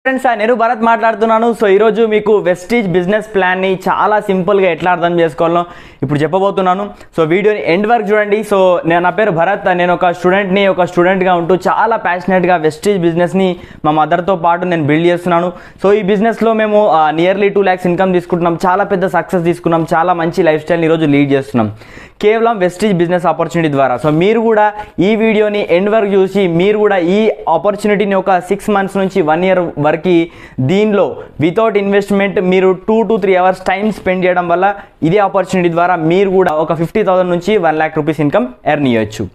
Friends నేను భరత్ మాట్లాడుతున్నాను. So ఈరోజు మీకు వెస్టీజ్ బిజినెస్ ప్లాన్ని చాలా సింపుల్గా ఎట్లా అర్థం చేసుకోవాలో ఇప్పుడు చెప్పబోతున్నాను. సో వీడియోని ఎండ్ వరకు చూడండి. సో నా పేరు భరత్, నేను ఒక స్టూడెంట్గా ఉంటూ చాలా ప్యాషనెట్గా వెస్టీజ్ బిజినెస్ని మా మదర్తో పాటు నేను బిల్డ్ చేస్తున్నాను. సో ఈ బిజినెస్లో మేము నియర్లీ 2 lakhs ఇన్కమ్ తీసుకుంటున్నాం, చాలా పెద్ద సక్సెస్ తీసుకున్నాం, చాలా మంచి లైఫ్ స్టైల్ని ఈరోజు లీడ్ చేస్తున్నాం కేవలం వెస్టీజ్ బిజినెస్ ఆపర్చునిటీ ద్వారా. సో మీరు కూడా ఈ వీడియోని ఎండ్ వరకు చూసి మీరు కూడా ఈ ఆపర్చునిటీని ఒక 6 months నుంచి 1 year వరకు దీనిలో వితౌట్ ఇన్వెస్ట్మెంట్ మీరు 2 to 3 hours టైం స్పెండ్ చేయడం వల్ల ఇదే ఆపర్చునిటీ ద్వారా మీరు కూడా ఒక 50,000 నుంచి 1 lakh rupees ఇన్కమ్ ఎర్న్ చేయొచ్చు,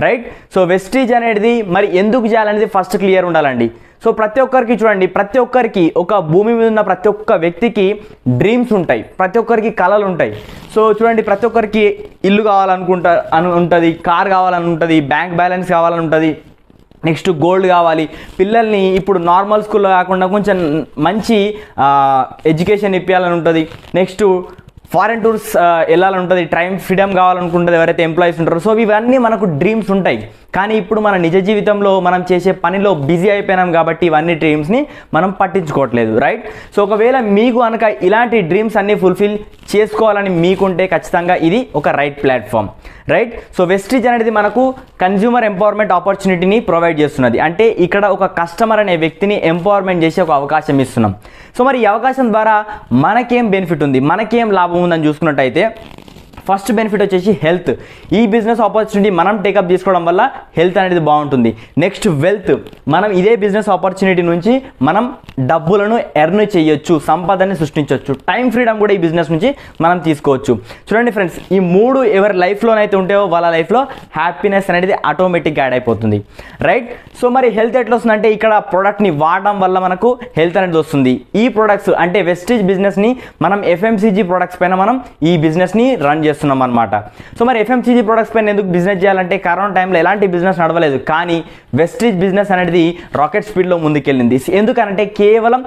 రైట్? సో వెస్టీజ్ అనేది మరి ఎందుకు చేయాలనేది ఫస్ట్ క్లియర్ ఉండాలండి. సో ప్రతి ఒక్కరికి చూడండి, ప్రతి ఒక్కరికి ఒక భూమి మీద ఉన్న ప్రతి ఒక్క వ్యక్తికి డ్రీమ్స్ ఉంటాయి, ప్రతి ఒక్కరికి కళలు ఉంటాయి. సో చూడండి, ప్రతి ఒక్కరికి ఇల్లు ఉంటుంది, కార్ కావాలని ఉంటుంది, బ్యాంక్ బ్యాలెన్స్ కావాలని ఉంటుంది, నెక్స్ట్ గోల్డ్ కావాలి, పిల్లల్ని ఇప్పుడు నార్మల్ స్కూల్లో కాకుండా కొంచెం మంచి ఎడ్యుకేషన్ ఇప్పించాలని ఉంటుంది, నెక్స్ట్ ఫారెన్ టూర్స్ వెళ్ళాలని ఉంటుంది, టైం ఫ్రీడమ్ కావాలనుకుంటుంది ఎవరైతే ఎంప్లాయీస్ ఉంటారో. సో ఇవన్నీ మనకు డ్రీమ్స్ ఉంటాయి, కానీ ఇప్పుడు మన నిజ జీవితంలో మనం చేసే పనిలో బిజీ అయిపోయినాం కాబట్టి ఇవన్నీ డ్రీమ్స్ని మనం పట్టించుకోవట్లేదు, రైట్? సో ఒకవేళ మీకు కనుక ఇలాంటి డ్రీమ్స్ అన్నీ ఫుల్ఫిల్ చేసుకోవాలని మీకుంటే ఖచ్చితంగా ఇది ఒక right platform, right? So Vestige అనేది మనకు కన్జ్యూమర్ ఎంపవర్మెంట్ ఆపర్చునిటీని ప్రొవైడ్ చేస్తున్నది. అంటే ఇక్కడ ఒక కస్టమర్ అనే వ్యక్తిని ఎంపవర్మెంట్ చేసే ఒక అవకాశం ఇస్తున్నాం. సో మరి ఈ అవకాశం ద్వారా మనకేం బెనిఫిట్ ఉంది, మనకేం లాభం ఉందని చూసుకున్నట్టయితే ఫస్ట్ బెనిఫిట్ వచ్చేసి హెల్త్. ఈ బిజినెస్ ఆపర్చునిటీ మనం టేకప్ చేసుకోవడం వల్ల హెల్త్ అనేది బాగుంటుంది. నెక్స్ట్ వెల్త్, మనం ఇదే బిజినెస్ ఆపర్చునిటీ నుంచి మనం డబ్బులను ఎర్న్ చేయొచ్చు, సంపదని సృష్టించవచ్చు, టైం ఫ్రీడమ్ కూడా ఈ బిజినెస్ నుంచి మనం తీసుకోవచ్చు. చూడండి ఫ్రెండ్స్, ఈ 3 ఎవరి లైఫ్లోనైతే ఉంటాయో వాళ్ళ లైఫ్లో హ్యాపీనెస్ అనేది ఆటోమేటిక్గా యాడ్ అయిపోతుంది, రైట్? సో మరి హెల్త్ ఎట్లా వస్తుందంటే ఇక్కడ ప్రోడక్ట్ని వాడడం వల్ల మనకు హెల్త్ అనేది వస్తుంది. ఈ ప్రొడక్ట్స్ అంటే వెస్టీజ్ బిజినెస్ని మనం FMCG ప్రొడక్ట్స్ పైన మనం ఈ బిజినెస్ని రన్ చేస్తున్నాం అనమాట. సో మరి FMCG ప్రొడక్ట్స్ పైన ఎందుకు బిజినెస్ చేయాలంటే కరోనా టైంలో ఎలాంటి బిజినెస్ నడవలేదు, కానీ వెస్టీజ్ బిజినెస్ అనేది రాకెట్ స్పీడ్లో ముందుకెళ్ళింది. ఎందుకంటే కేవలం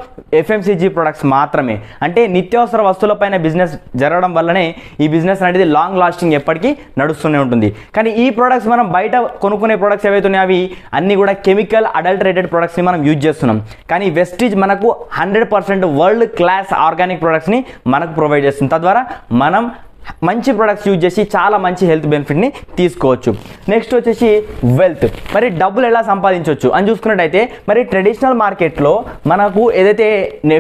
FMCG ప్రొడక్ట్స్ మాత్రమే, అంటే నిత్యావసర వస్తువులపైన బిజినెస్ జరగడం వల్లనే ఈ బిజినెస్ అనేది లాంగ్ లాస్టింగ్ ఎప్పటికీ నడుస్తూనే ఉంటుంది. కానీ ఈ ప్రొడక్ట్స్ మనం బయట కొనుక్కునే ప్రొడక్ట్స్ ఏవైతే ఉన్నాయో అవి అన్నీ కూడా కెమికల్ అడల్టరేటెడ్ ప్రొడక్ట్స్ని మనం యూజ్ చేస్తున్నాం. కానీ వెస్టీజ్ మనకు 100% వరల్డ్ క్లాస్ ఆర్గానిక్ ప్రొడక్ట్స్ని మనకు ప్రొవైడ్ చేస్తుంది. తద్వారా మనం మంచి ప్రొడక్ట్స్ యూజ్ చేసి చాలా మంచి హెల్త్ బెనిఫిట్ని తీసుకోవచ్చు. నెక్స్ట్ వచ్చేసి వెల్త్. మరి డబ్బులు ఎలా సంపాదించవచ్చు అని చూసుకున్నట్టయితే మరి ట్రెడిషనల్ మార్కెట్లో మనకు ఏదైతే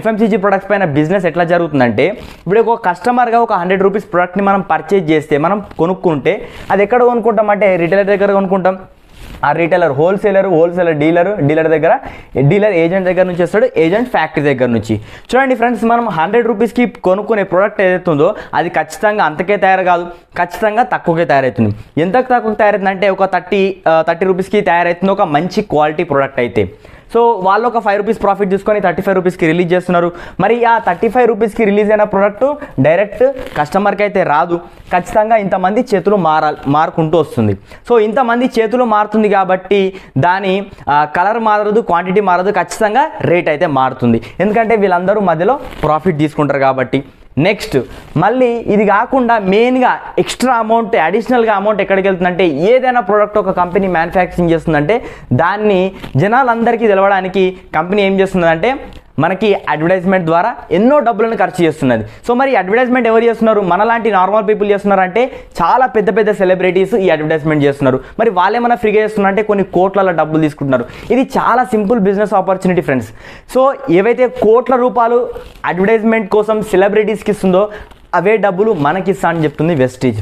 FMCG ప్రొడక్ట్స్ పైన బిజినెస్ ఎట్లా జరుగుతుందంటే ఇప్పుడు ఒక కస్టమర్గా ఒక 100 rupees ప్రొడక్ట్ని మనం పర్చేజ్ చేస్తే, మనం కొనుక్కుంటే అది ఎక్కడ కొనుక్కుంటాం అంటే రిటైలర్ దగ్గర కొనుక్కుంటాం. ఆ రీటైలర్ హోల్సేలర్ డీలర్ దగ్గర, డీలర్ ఏజెంట్ దగ్గర నుంచి వస్తాడు, ఏజెంట్ ఫ్యాక్టరీ దగ్గర నుంచి. చూడండి ఫ్రెండ్స్, మనం 100 rupeesకి కొనుక్కునే ప్రోడక్ట్ ఏదైతే ఉందో అది ఖచ్చితంగా అంతకే తయారు కాదు, ఖచ్చితంగా తక్కువకే తయారవుతుంది. ఎంత తక్కువ తయారవుతుంది అంటే ఒక 30 rupeesకి తయారవుతుంది ఒక మంచి క్వాలిటీ ప్రోడక్ట్ అయితే. సో వాళ్ళు ఒక 5 rupees ప్రాఫిట్ తీసుకొని 35 rupeesకి రిలీజ్ చేస్తున్నారు. మరి ఆ 35 rupeesకి రిలీజ్ అయిన ప్రోడక్ట్ డైరెక్ట్ కస్టమర్కి అయితే రాదు, ఖచ్చితంగా ఇంతమంది చేతులు మారుకుంటూ వస్తుంది. సో ఇంతమంది చేతులు మారుతుంది కాబట్టి దాని కలర్ మారదు, క్వాంటిటీ మారదు, ఖచ్చితంగా రేట్ అయితే మారుతుంది. ఎందుకంటే వీళ్ళందరూ మధ్యలో ప్రాఫిట్ తీసుకుంటారు కాబట్టి. నెక్స్ట్ మళ్ళీ ఇది కాకుండా మెయిన్గా ఎక్స్ట్రా అమౌంట్, అడిషనల్గా అమౌంట్ ఎక్కడికి వెళ్తుందంటే ఏదైనా ప్రోడక్ట్ ఒక కంపెనీ మ్యానుఫ్యాక్చరింగ్ చేస్తుందంటే దాన్ని జనాలందరికీ తెలవడానికి కంపెనీ ఏం చేస్తుందంటే మనకి అడ్వర్టైజ్మెంట్ ద్వారా ఎన్నో డబ్బులను ఖర్చు చేస్తున్నది. సో మరి అడ్వర్టైజ్మెంట్ ఎవరు చేస్తున్నారు? మనలాంటి నార్మల్ పీపుల్ చేస్తున్నారు అంటే చాలా పెద్ద పెద్ద సెలబ్రిటీస్ ఈ అడ్వర్టైజ్మెంట్ చేస్తున్నారు. మరి వాళ్ళేమన్నా ఫ్రీగా చేస్తున్నారు అంటే కొన్ని కోట్ల డబ్బులు తీసుకుంటున్నారు. ఇది చాలా simple business opportunity friends. So ఏవైతే కోట్ల రూపాయలు అడ్వర్టైజ్మెంట్ కోసం సెలబ్రిటీస్కి ఇస్తుందో అవే డబ్బులు మనకిస్తా అని చెప్తుంది వెస్టీజ్.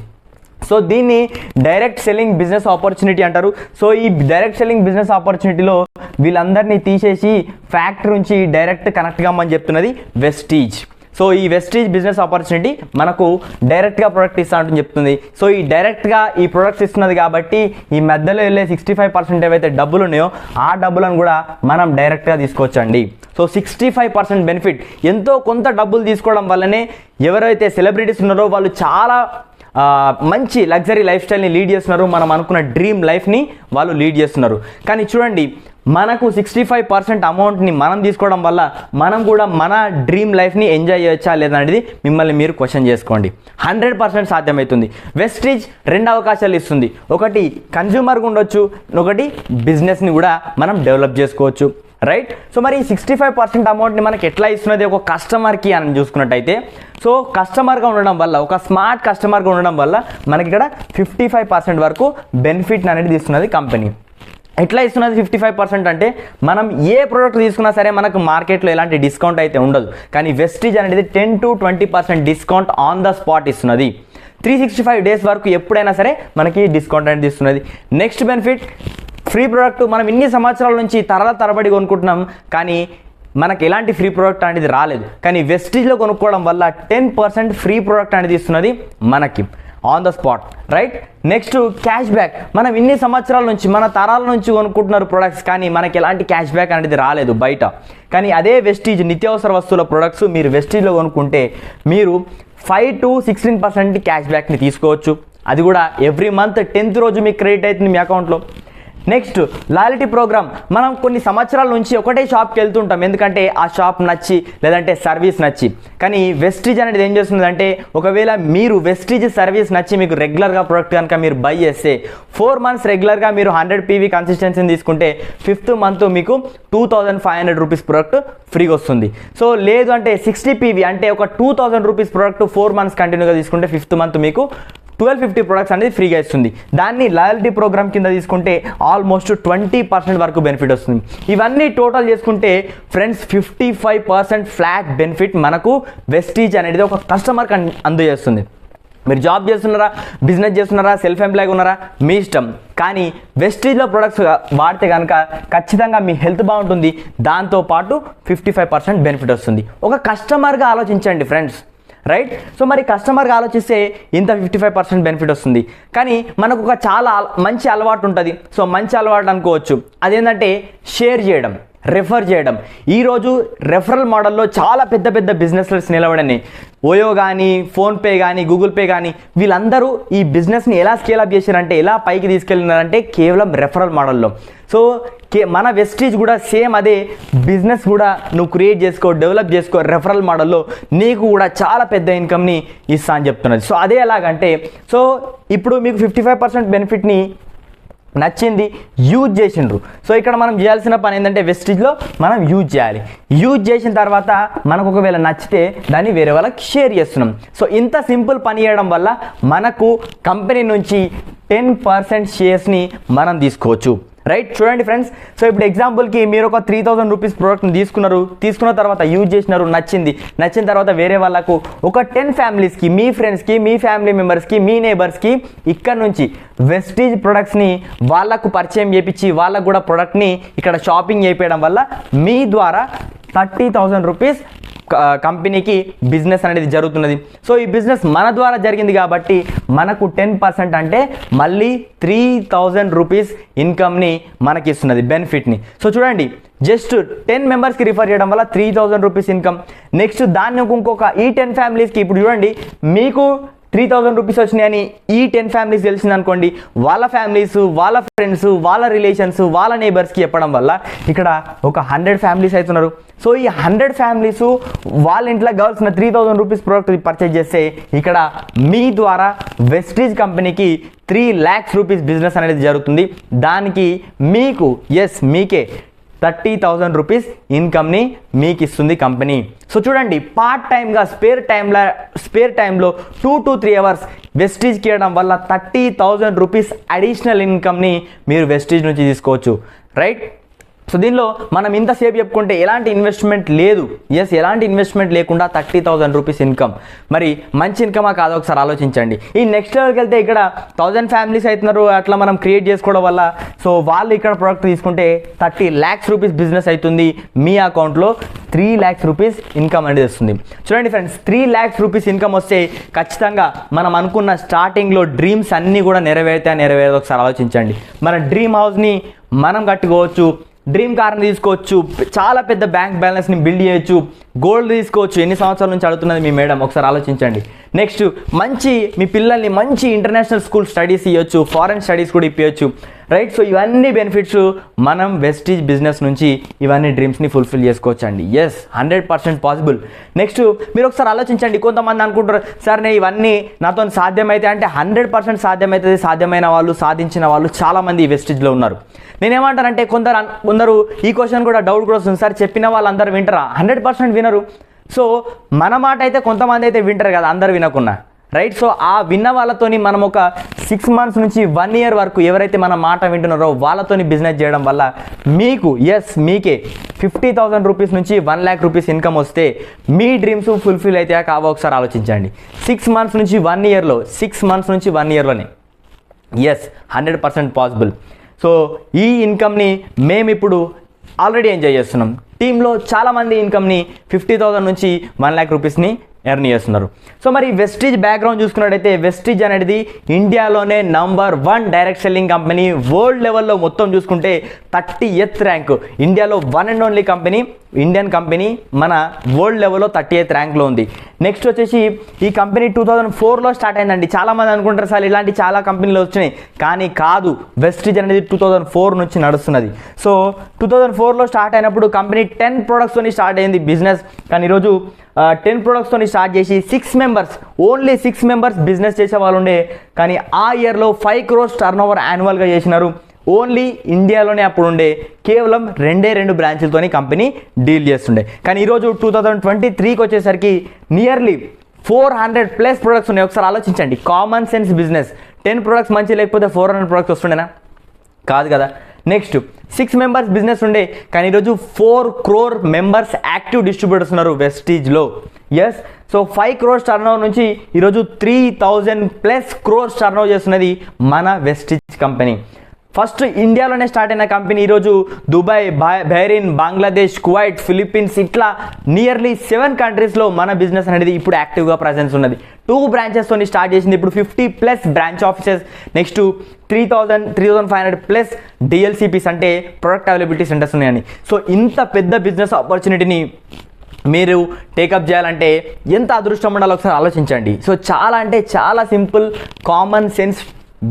సో దీన్ని డైరెక్ట్ సెల్లింగ్ బిజినెస్ ఆపర్చునిటీ అంటారు. సో ఈ డైరెక్ట్ సెల్లింగ్ బిజినెస్ ఆపర్చునిటీలో వీళ్ళందరినీ తీసేసి ఫ్యాక్టరీ నుంచి డైరెక్ట్ కనెక్ట్ కమ్మని చెప్తున్నది వెస్టీజ్. సో ఈ వెస్టీజ్ బిజినెస్ ఆపర్చునిటీ మనకు డైరెక్ట్గా ప్రొడక్ట్ ఇస్తా అంటూ చెప్తుంది. సో ఈ డైరెక్ట్గా ఈ ప్రొడక్ట్స్ ఇస్తున్నది కాబట్టి ఈ మధ్యలో వెళ్ళే 65% ఏవైతే డబ్బులు ఉన్నాయో ఆ డబ్బులను కూడా మనం డైరెక్ట్గా తీసుకోవచ్చండి. సో 65% బెనిఫిట్, ఎంతో కొంత డబ్బులు తీసుకోవడం వల్లనే ఎవరైతే సెలబ్రిటీస్ ఉన్నారో వాళ్ళు చాలా మంచి లగ్జరీ లైఫ్ స్టైల్ని లీడ్ చేస్తున్నారు, మనం అనుకున్న డ్రీమ్ లైఫ్ని వాళ్ళు లీడ్ చేస్తున్నారు. కానీ చూడండి, మనకు 65% అమౌంట్ని మనం తీసుకోవడం వల్ల మనం కూడా మన డ్రీమ్ లైఫ్ని ఎంజాయ్ చేయొచ్చా లేదా అనేది మిమ్మల్ని మీరు క్వశ్చన్ చేసుకోండి. 100% సాధ్యమవుతుంది. వెస్టీజ్ 2 అవకాశాలు ఇస్తుంది. ఒకటి కన్జ్యూమర్గా ఉండొచ్చు, ఒకటి బిజినెస్ని కూడా మనం డెవలప్ చేసుకోవచ్చు. రైట్. సో మరి 65% అమౌంట్ని మనకి ఎట్లా ఇస్తున్నది ఒక కస్టమర్కి అని చూసుకున్నట్టయితే, సో కస్టమర్గా ఉండడం వల్ల, ఒక స్మార్ట్ కస్టమర్గా ఉండడం వల్ల మనకి ఇక్కడ 55% వరకు బెనిఫిట్ అనేది ఇస్తున్నది కంపెనీ. ఎట్లా ఇస్తున్నది 55% అంటే, మనం ఏ ప్రోడక్ట్ తీసుకున్నా సరే మనకు మార్కెట్లో ఎలాంటి డిస్కౌంట్ అయితే ఉండదు, కానీ వెస్టీజ్ అనేది 10 to 20% discount on the spot ఇస్తున్నది. 365 డేస్ వరకు ఎప్పుడైనా సరే మనకి డిస్కౌంట్ అనేది ఇస్తున్నది. Next benefit, free product. మనం ఇన్ని సంవత్సరాల నుంచి తరబడి కొనుక్కుంటున్నాం, కానీ మనకు ఎలాంటి ఫ్రీ ప్రోడక్ట్ అనేది రాలేదు, కానీ వెస్టీజ్లో కొనుక్కోవడం వల్ల 10% ఫ్రీ ప్రోడక్ట్ అనేది ఇస్తున్నది మనకి on the spot, right. Next cash back. మనం ఇన్ని సంవత్సరాల నుంచి, మన తరాల నుంచి కొనుక్కుంటున్నారు ప్రొడక్ట్స్, కానీ మనకి ఎలాంటి క్యాష్ బ్యాక్ అనేది రాలేదు బయట. కానీ అదే వెస్టీజ్ నిత్యావసర వస్తువుల ప్రొడక్ట్స్ మీరు వెస్టీజ్లో కొనుక్కుంటే మీరు 5 to 16% క్యాష్ బ్యాక్ని తీసుకోవచ్చు. అది కూడా ఎవ్రీ మంత్ 10th రోజు మీకు క్రెడిట్ అవుతుంది మీ అకౌంట్లో. Next loyalty programme. మనం కొన్ని సంవత్సరాల నుంచి ఒకటే షాప్కి వెళ్తుంటాం, ఎందుకంటే ఆ షాప్ నచ్చి లేదంటే సర్వీస్ నచ్చి. కానీ వెస్టీజ్ అనేది ఏం చేస్తుందంటే, ఒకవేళ మీరు వెస్టీజ్ సర్వీస్ నచ్చి మీకు రెగ్యులర్గా ప్రోడక్ట్ కనుక మీరు బై చేస్తే 4 months రెగ్యులర్గా మీరు 100 PV కన్సిస్టెన్సీని తీసుకుంటే 5th month మీకు 2500 రూపీస్ ప్రోడక్ట్ ఫ్రీగా వస్తుంది. సో లేదు అంటే 60 PV అంటే ఒక 2000 రూపీస్ ప్రోడక్ట్ 4 months కంటిన్యూగా తీసుకుంటే 5th month మీకు 1250 ప్రొడక్ట్స్ అనేది ఫ్రీగా ఇస్తుంది. దాన్ని లాయల్టీ ప్రోగ్రామ్ కింద తీసుకుంటే ఆల్మోస్ట్ 20% వరకు బెనిఫిట్ వస్తుంది. ఇవన్నీ టోటల్ చేసుకుంటే ఫ్రెండ్స్ 55% ఫ్లాట్ బెనిఫిట్ మనకు వెస్టీజ్ అనేది ఒక కస్టమర్కి అందజేస్తుంది. మీరు జాబ్ చేస్తున్నారా, బిజినెస్ చేస్తున్నారా, సెల్ఫ్ ఎంప్లాయ్గా ఉన్నారా, మీ ఇష్టం. కానీ వెస్టీజ్లో ప్రొడక్ట్స్ వాడితే కనుక ఖచ్చితంగా మీ హెల్త్ బాగుంటుంది, దాంతోపాటు 55% బెనిఫిట్ వస్తుంది. ఒక కస్టమర్గా ఆలోచించండి ఫ్రెండ్స్, రైట్. సో మరి కస్టమర్గా ఆలోచిస్తే ఇంత 55% బెనిఫిట్ వస్తుంది. కానీ మనకు ఒక చాలా మంచి అలవాటు ఉంటుంది. సో మంచి అలవాటు అనుకోవచ్చు, అదేంటంటే షేర్ చేయడం, రెఫర్ చేయడం. ఈరోజు రెఫరల్ మోడల్లో చాలా పెద్ద పెద్ద బిజినెస్లు నిలబడని, ఓయో కానీ, ఫోన్పే కానీ, గూగుల్ పే కానీ, వీళ్ళందరూ ఈ బిజినెస్ని ఎలా స్కేలప్ చేశారంటే, ఎలా పైకి తీసుకెళ్ళినారంటే కేవలం రెఫరల్ మోడల్లో. సో మన వెస్టీజ్ కూడా సేమ్ అదే బిజినెస్ కూడా నువ్వు క్రియేట్ చేసుకో, డెవలప్ చేసుకో రెఫరల్ మోడల్లో, నీకు కూడా చాలా పెద్ద ఇన్కమ్ని ఇస్తా అని చెప్తున్నది. సో అదే ఎలాగంటే, సో ఇప్పుడు మీకు 55% బెనిఫిట్ని నచ్చింది, యూజ్ చేసిండ్రు. సో ఇక్కడ మనం చేయాల్సిన పని ఏంటంటే వెస్టీజ్లో మనం యూజ్ చేయాలి. యూజ్ చేసిన తర్వాత మనకు ఒకవేళ నచ్చితే దాన్ని వేరే వాళ్ళకి షేర్ చేస్తున్నాం. సో ఇంత సింపుల్ పని చేయడం వల్ల మనకు కంపెనీ నుంచి 10% షేర్స్ని మనం తీసుకోవచ్చు, రైట్. చూడండి ఫ్రెండ్స్, సో ఇప్పుడు ఎగ్జాంపుల్కి మీరు ఒక 3000 రూపీస్ ప్రోడక్ట్ని తీసుకున్న తర్వాత యూజ్ చేసినారు, నచ్చిన తర్వాత వేరే వాళ్ళకు ఒక 10 ఫ్యామిలీస్కి, మీ ఫ్రెండ్స్కి, మీ ఫ్యామిలీ మెంబర్స్కి, మీ నేబర్స్కి ఇక్కడ నుంచి వెస్టీజ్ ప్రొడక్ట్స్ని వాళ్ళకు పరిచయం చేయించి వాళ్ళకు కూడా ప్రోడక్ట్ని ఇక్కడ షాపింగ్ చేయించడం వల్ల మీ ద్వారా 30,000 రూపీస్ కంపెనీకి బిజినెస్ అనేది జరుగుతున్నది. సో ఈ బిజినెస్ మన ద్వారా జరిగింది కాబట్టి మనకు 10% అంటే మళ్ళీ 3000 రూపీస్ ఇన్కమ్ని మనకి ఇస్తున్నది, బెనిఫిట్ని. సో చూడండి, జస్ట్ 10 మెంబర్స్కి రిఫర్ చేయడం వల్ల 3000 రూపీస్ ఇన్కమ్. నెక్స్ట్ దాన్ని ఇంకొక ఈ 10 ఫ్యామిలీస్కి, ఇప్పుడు చూడండి మీకు 3000 రూపీస్ వచ్చినాయని ఈ 10 ఫ్యామిలీస్ తెలిసింది అనుకోండి, వాళ్ళ ఫ్యామిలీస్, వాళ్ళ ఫ్రెండ్స్, వాళ్ళ రిలేషన్స్, వాళ్ళ నేబర్స్కి చెప్పడం వల్ల ఇక్కడ ఒక 100 ఫ్యామిలీస్ అవుతున్నారు. సో ఈ 100 ఫ్యామిలీస్ వాళ్ళ ఇంట్లో కావాల్సిన 3000 రూపీస్ ప్రోడక్ట్ పర్చేజ్ చేస్తే ఇక్కడ మీ ద్వారా వెస్టీజ్ కంపెనీకి 3 lakhs రూపీస్ బిజినెస్ అనేది జరుగుతుంది. దానికి మీకు మీకే 30,000 రూపీస్ ఇన్కమ్ని మీకు ఇస్తుంది కంపెనీ. సో చూడండి, పార్ట్ టైమ్గా స్పేర్ టైంలో 2 to 3 hours వెస్టీజ్కి ఇవ్వడం వల్ల 30,000 రూపీస్ అడిషనల్ ఇన్కమ్ని మీరు వెస్టీజ్ నుంచి తీసుకోవచ్చు, రైట్. సో దీనిలో మనం ఇంతసేపు చెప్పుకుంటే ఎలాంటి ఇన్వెస్ట్మెంట్ లేదు, ఎలాంటి ఇన్వెస్ట్మెంట్ లేకుండా 30,000 రూపీస్ ఇన్కమ్. మరి మంచి ఇన్కమా కాదో ఒకసారి ఆలోచించండి. ఈ నెక్స్ట్ లెవెల్కి వెళ్తే ఇక్కడ 1000 ఫ్యామిలీస్ అవుతున్నారు, అట్లా మనం క్రియేట్ చేసుకోవడం వల్ల సో వాళ్ళు ఇక్కడ ప్రోడక్ట్ తీసుకుంటే 30 lakhs రూపీస్ బిజినెస్ అవుతుంది, మీ అకౌంట్లో 3 lakhs రూపీస్ ఇన్కమ్ అనేది వస్తుంది. చూడండి ఫ్రెండ్స్, 3 lakhs రూపీస్ ఇన్కమ్ వస్తే ఖచ్చితంగా మనం అనుకున్న స్టార్టింగ్లో డ్రీమ్స్ అన్నీ కూడా నెరవేరుతాయో ఒకసారి ఆలోచించండి. మన డ్రీమ్ హౌస్ని మనం కట్టుకోవచ్చు, డ్రీమ్ కార్ని తీసుకోవచ్చు, చాలా పెద్ద బ్యాంక్ బ్యాలెన్స్ని బిల్డ్ చేయొచ్చు, గోల్డ్ తీసుకోవచ్చు. ఎన్ని సంవత్సరాల నుంచి అడుగుతున్నది మీ మేడం, ఒకసారి ఆలోచించండి. నెక్స్ట్ మంచి మీ పిల్లల్ని మంచి ఇంటర్నేషనల్ స్కూల్ స్టడీస్ ఇవ్వచ్చు, ఫారెన్ స్టడీస్ కూడా ఇప్పించవచ్చు, రైట్. సో ఇవన్నీ బెనిఫిట్స్ మనం వెస్టీజ్ బిజినెస్ నుంచి ఇవన్నీ డ్రీమ్స్ని ఫుల్ఫిల్ చేసుకోవచ్చు అండి. Yes, 100% possible. నెక్స్ట్ మీరు ఒకసారి ఆలోచించండి. కొంతమంది అనుకుంటారు సార్ నేను ఇవన్నీ నాతో సాధ్యమైతే అంటే 100% సాధ్యమవుతుంది. సాధ్యమైన వాళ్ళు, సాధించిన వాళ్ళు చాలామంది ఈ వెస్టీజ్లో ఉన్నారు. నేనేమంటానంటే కొందరు ఈ క్వశ్చన్ కూడా డౌట్ కూడా వస్తుంది, సార్ చెప్పిన వాళ్ళందరూ వింటారా? 100% వినరు. సో మన మాట అయితే కొంతమంది అయితే వింటారు కదా, అందరు వినకున్నా, రైట్. సో ఆ విన్న వాళ్ళతోని మనం ఒక 6 months నుంచి 1 year వరకు ఎవరైతే మన మాట వింటున్నారో వాళ్ళతోని బిజినెస్ చేయడం వల్ల మీకే 50,000 రూపీస్ నుంచి 1 lakh రూపీస్ ఇన్కమ్ వస్తే మీ డ్రీమ్స్ ఫుల్ఫిల్ అయితే కావో ఒకసారి ఆలోచించండి. 6 months నుంచి 1 yearలో 6 months నుంచి 1 yearలోనే 100% పాసిబుల్. సో ఈ ఇన్కమ్ని మేము ఇప్పుడు ఆల్రెడీ ఎంజాయ్ చేస్తున్నాం. టీంలో చాలామంది ఇన్కమ్ని 50,000 నుంచి 1 lakh రూపీస్ని ఎర్న్ చేస్తున్నారు. సో మరి వెస్టీజ్ బ్యాక్గ్రౌండ్ చూసుకున్నట్టయితే వెస్టీజ్ అనేది ఇండియాలోనే number 1 direct selling company. World లెవెల్లో మొత్తం చూసుకుంటే 30th ర్యాంక్. ఇండియాలో 1 and only company, Indian company మన వరల్డ్ లెవెల్లో 30th ర్యాంక్లో ఉంది. నెక్స్ట్ వచ్చేసి ఈ కంపెనీ 2004లో స్టార్ట్ అయిందండి. చాలామంది అనుకుంటారు సార్ ఇలాంటి చాలా కంపెనీలు వచ్చినాయి, కానీ కాదు. వెస్టీజ్ అనేది 2004 నుంచి నడుస్తున్నది. సో 2004లో స్టార్ట్ అయినప్పుడు కంపెనీ 10 productsతో స్టార్ట్ అయింది బిజినెస్. కానీ ఈరోజు 10 productsతో స్టార్ట్ చేసి 6 members, ఓన్లీ 6 members బిజినెస్ చేసే వాళ్ళు ఉండే. కానీ ఆ ఇయర్లో 5 crores టర్నోవర్ యాన్యువల్గా చేసినారు. ఓన్లీ ఇండియాలోనే అప్పుడు ఉండే కేవలం 2 బ్రాంచ్లతోని కంపెనీ డీల్ చేస్తుండే. కానీ ఈరోజు 2023కి వచ్చేసరికి నియర్లీ 400+ products ఉన్నాయి. ఒకసారి ఆలోచించండి, కామన్ సెన్స్ బిజినెస్. 10 products మంచి లేకపోతే 400 products వస్తుండేనా? కాదు కదా. నెక్స్ట్ 6 members బిజినెస్ ఉండే, కానీ ఈరోజు 4 crore members యాక్టివ్ డిస్ట్రిబ్యూటర్స్ ఉన్నారు వెస్టీజ్లో. ఎస్. సో 5 crores టర్నోవర్ నుంచి ఈరోజు 3,000+ crores టర్నోవర్ చేస్తున్నది మన వెస్టీజ్ కంపెనీ. ఫస్ట్ ఇండియాలోనే స్టార్ట్ అయిన కంపెనీ ఈరోజు Dubai, Bahrain, Bangladesh, Kuwait, Philippines ఇట్లా నియర్లీ 7 కంట్రీస్లో మన బిజినెస్ అనేది ఇప్పుడు యాక్టివ్గా ప్రజెన్స్ ఉన్నది. 2 branchesతో స్టార్ట్ చేసింది, ఇప్పుడు 50+ బ్రాంచ్ ఆఫీసెస్. నెక్స్ట్ 3,500+ డిఎల్సిపిస్ అంటే ప్రొడక్ట్ అవైలబిలిటీ సెంటర్స్ ఉన్నాయండి. సో ఇంత పెద్ద బిజినెస్ ఆపర్చునిటీని మీరు టేకప్ చేయాలంటే ఎంత అదృష్టం ఉండాలో ఒకసారి ఆలోచించండి. సో చాలా అంటే చాలా simple, common sense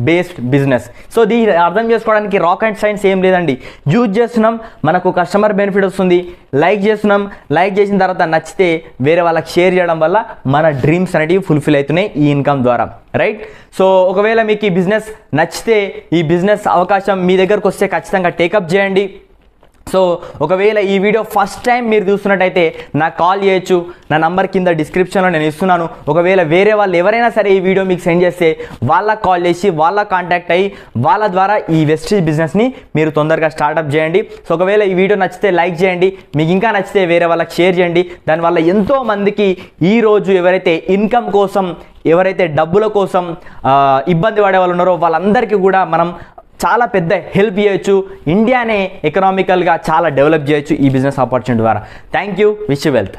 based business. So దీన్ని అర్థం చేసుకోవడానికి రాకెట్ సైన్స్ ఏం లేదండి. యూజ్ చేస్తున్నాం, మనకు కస్టమర్ బెనిఫిట్ వస్తుంది. లైక్ చేస్తున్నాం, లైక్ చేసిన తర్వాత నచ్చితే వేరే వాళ్ళకి షేర్ చేయడం వల్ల మన డ్రీమ్స్ అనేటివి ఫుల్ఫిల్ అవుతున్నాయి ఈ ఇన్కమ్ ద్వారా, రైట్. సో ఒకవేళ మీకు ఈ బిజినెస్ నచ్చితే, ఈ బిజినెస్ అవకాశం మీ దగ్గరకు వస్తే ఖచ్చితంగా టేకప్ చేయండి. సో ఒకవేళ ఈ వీడియో ఫస్ట్ టైం మీరు చూస్తున్నట్టయితే నాకు కాల్ చేయొచ్చు. నా నంబర్ కింద డిస్క్రిప్షన్లో నేను ఇస్తున్నాను. ఒకవేళ వేరే వాళ్ళు ఎవరైనా సరే ఈ వీడియో మీకు సెండ్ చేస్తే వాళ్ళకి కాల్ చేసి వాళ్ళకి కాంటాక్ట్ అయ్యి వాళ్ళ ద్వారా ఈ వెస్టీజ్ బిజినెస్ని మీరు తొందరగా స్టార్ట్అప్ చేయండి. సో ఒకవేళ ఈ వీడియో నచ్చితే లైక్ చేయండి, మీకు ఇంకా నచ్చితే వేరే వాళ్ళకి షేర్ చేయండి. దానివల్ల ఎంతో మందికి ఈరోజు ఎవరైతే ఇన్కమ్ కోసం, ఎవరైతే డబ్బుల కోసం ఇబ్బంది పడే వాళ్ళు ఉన్నారో వాళ్ళందరికీ కూడా మనం చాలా పెద్ద హెల్ప్ చేయొచ్చు. ఇండియానే ఎకనామికల్గా చాలా డెవలప్ చేయొచ్చు ఈ బిజినెస్ ఆపర్చునిటీ ద్వారా. Thank you. Wish you wealth.